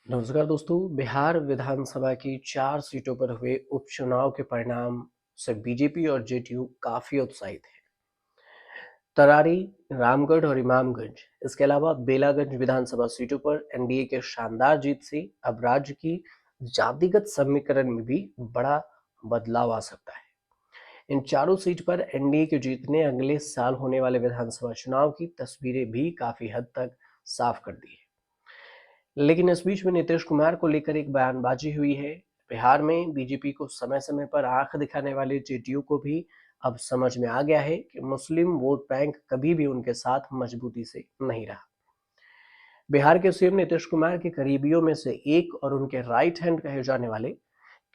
नमस्कार दोस्तों। बिहार विधानसभा की 4 सीटों पर हुए उपचुनाव के परिणाम से बीजेपी और जेडीयू काफी उत्साहित है। तरारी, रामगढ़ और इमामगंज, इसके अलावा बेलागंज विधानसभा सीटों पर एनडीए के शानदार जीत से अब राज्य की जातिगत समीकरण में भी बड़ा बदलाव आ सकता है। इन चारों सीट पर एनडीए की जीत ने अगले साल होने वाले विधानसभा चुनाव की तस्वीरें भी काफी हद तक साफ कर दी है। लेकिन इस बीच में नीतीश कुमार को लेकर एक बयानबाजी हुई है। बिहार में बीजेपी को समय समय पर आंख दिखाने वाले जेडीयू को भी अब समझ में आ गया है कि मुस्लिम वोट बैंक कभी भी उनके साथ मजबूती से नहीं रहा। बिहार के सीएम नीतीश कुमार के करीबियों में से एक और उनके राइट हैंड कहे जाने वाले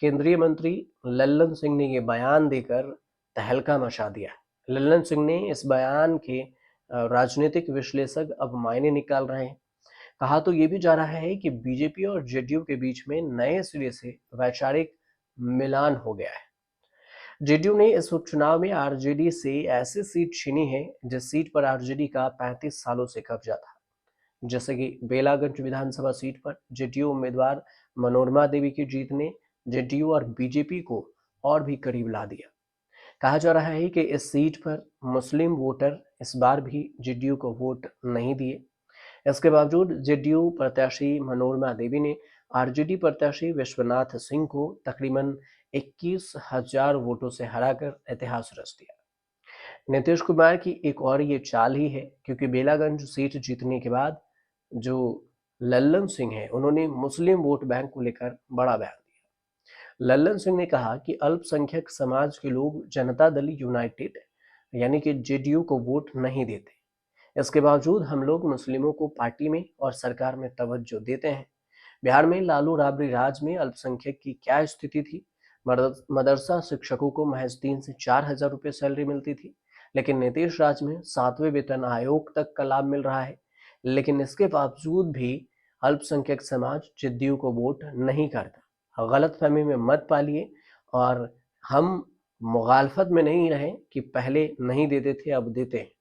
केंद्रीय मंत्री लल्लन सिंह ने ये बयान देकर तहलका मचा दिया। लल्लन सिंह ने इस बयान के राजनीतिक विश्लेषक अब मायने निकाल रहे हैं। कहा तो ये भी जा रहा है कि बीजेपी और जेडीयू के बीच में नए सिरे से वैचारिक मिलान हो गया है। जेडीयू ने इस उपचुनाव में आरजेडी से ऐसी सीट छीनी है जिस सीट पर आरजेडी का 35 सालों से कब्जा था। जैसे कि बेलागंज विधानसभा सीट पर जेडीयू उम्मीदवार मनोरमा देवी की जीत ने जेडीयू और बीजेपी को और भी करीब ला दिया। कहा जा रहा है कि इस सीट पर मुस्लिम वोटर इस बार भी जेडीयू को वोट नहीं दिए। इसके बावजूद जेडीयू प्रत्याशी मनोरमा देवी ने आरजेडी प्रत्याशी विश्वनाथ सिंह को तकरीबन 21,000 वोटों से हराकर इतिहास रच दिया। नीतीश कुमार की एक और ये चाल ही है, क्योंकि बेलागंज सीट जीतने के बाद जो लल्लन सिंह है उन्होंने मुस्लिम वोट बैंक को लेकर बड़ा बयान दिया। लल्लन सिंह ने कहा कि अल्पसंख्यक समाज के लोग जनता दल यूनाइटेड यानी कि जेडीयू को वोट नहीं देते। इसके बावजूद हम लोग मुस्लिमों को पार्टी में और सरकार में तवज्जो देते हैं। बिहार में लालू राबड़ी राज में अल्पसंख्यक की क्या स्थिति थी? मदरसा शिक्षकों को महज 3 से 4 हजार रुपये सैलरी मिलती थी, लेकिन नीतीश राज में 7वें वेतन आयोग तक का लाभ मिल रहा है। लेकिन इसके बावजूद भी अल्पसंख्यक समाज जदयू को वोट नहीं करता। गलतफहमी में मत पालिए और हम मुखालफत में नहीं रहे कि पहले नहीं देते थे अब देते हैं।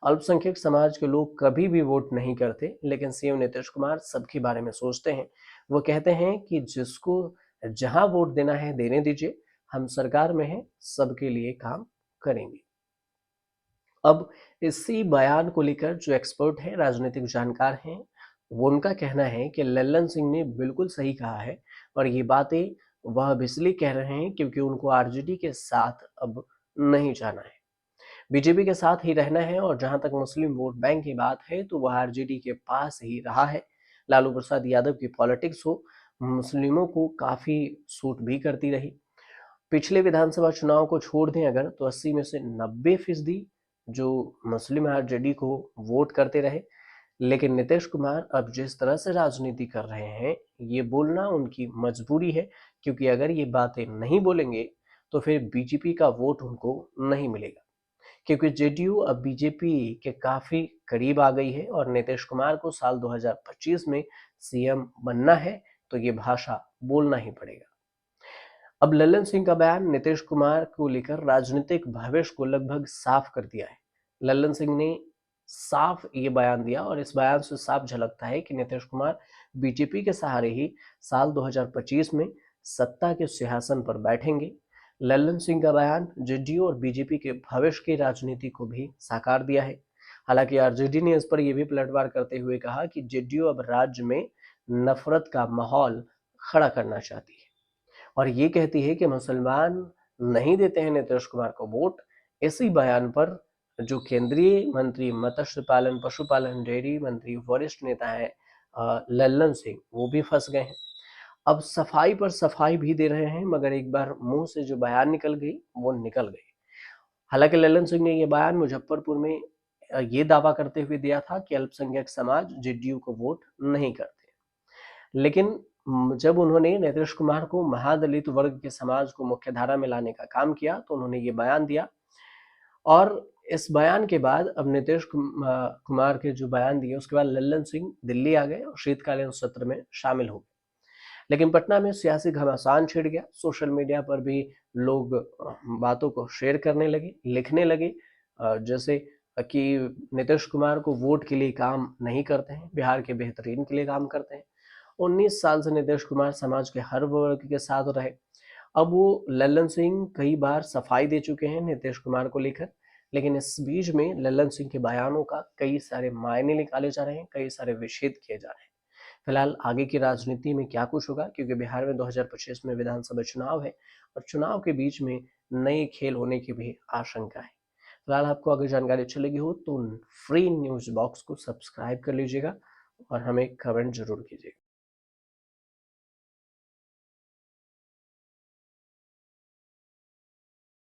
अल्पसंख्यक समाज के लोग कभी भी वोट नहीं करते, लेकिन सीएम नीतीश कुमार सबके बारे में सोचते हैं। वो कहते हैं कि जिसको जहां वोट देना है देने दीजिए, हम सरकार में हैं, सबके लिए काम करेंगे। अब इसी बयान को लेकर जो एक्सपर्ट हैं, राजनीतिक जानकार हैं, वो उनका कहना है कि लल्लन सिंह ने बिल्कुल सही कहा है और ये बातें वह अब इसलिए कह रहे हैं क्योंकि उनको आरजेडी के साथ अब नहीं जाना है, बीजेपी के साथ ही रहना है। और जहां तक मुस्लिम वोट बैंक की बात है तो वह आरजेडी के पास ही रहा है। लालू प्रसाद यादव की पॉलिटिक्स हो मुस्लिमों को काफी सूट भी करती रही। पिछले विधानसभा चुनाव को छोड़ दें अगर, तो 80 में से 90% जो मुस्लिम आरजेडी को वोट करते रहे। लेकिन नीतीश कुमार अब जिस तरह से राजनीति कर रहे हैं, ये बोलना उनकी मजबूरी है, क्योंकि अगर ये बातें नहीं बोलेंगे तो फिर बीजेपी का वोट उनको नहीं मिलेगा। क्योंकि जेडीयू अब बीजेपी के काफी करीब आ गई है और नीतीश कुमार को साल 2025 में सीएम बनना है, तो ये भाषा बोलना ही पड़ेगा। अब लल्लन सिंह का बयान नीतीश कुमार को लेकर राजनीतिक भविष्य को लगभग साफ कर दिया है। लल्लन सिंह ने साफ ये बयान दिया और इस बयान से साफ झलकता है कि नीतीश कुमार बीजेपी के सहारे ही साल 2025 में सत्ता के सिंहासन पर बैठेंगे। लल्लन सिंह का बयान जेडीयू और बीजेपी के भविष्य की राजनीति को भी साकार दिया है। हालांकि आरजेडी ने इस पर यह भी पलटवार करते हुए कहा कि जेडीयू अब राज्य में नफरत का माहौल खड़ा करना चाहती है और ये कहती है कि मुसलमान नहीं देते हैं नीतीश कुमार को वोट। इसी बयान पर जो केंद्रीय मंत्री मत्स्य पालन पशुपालन डेयरी मंत्री वरिष्ठ नेता है लल्लन सिंह, वो भी फंस गए हैं। अब सफाई पर सफाई भी दे रहे हैं, मगर एक बार मुंह से जो बयान निकल गई वो निकल गई। हालांकि लल्लन सिंह ने ये बयान मुजफ्फरपुर में ये दावा करते हुए दिया था कि अल्पसंख्यक समाज जेडीयू को वोट नहीं करते, लेकिन जब उन्होंने नीतीश कुमार को महादलित वर्ग के समाज को मुख्यधारा में लाने का काम किया तो उन्होंने ये बयान दिया। और इस बयान के बाद अब नीतीश कुमार के जो बयान दिए उसके बाद लल्लन सिंह दिल्ली आ गए और शीतकालीन सत्र में शामिल हो गए। लेकिन पटना में सियासी घमासान छिड़ गया। सोशल मीडिया पर भी लोग बातों को शेयर करने लगे, लिखने लगे जैसे कि नीतीश कुमार को वोट के लिए काम नहीं करते हैं, बिहार के बेहतरीन के लिए काम करते हैं। 19 साल से नीतीश कुमार समाज के हर वर्ग के साथ रहे। अब वो लल्लन सिंह कई बार सफाई दे चुके हैं नीतीश कुमार को लेकर, लेकिन इस बीच में लल्लन सिंह के बयानों का कई सारे मायने निकाले जा रहे हैं, कई सारे विच्छेद किए जा रहे हैं। फिलहाल आगे की राजनीति में क्या कुछ होगा, क्योंकि बिहार में 2025 में विधानसभा चुनाव है और चुनाव के बीच में नए खेल होने की भी आशंका है। फिलहाल आपको अगर जानकारी अच्छी लगी हो तो फ्री न्यूज़ बॉक्स को सब्सक्राइब कर लीजिएगा और हमें कमेंट जरूर कीजिएगा।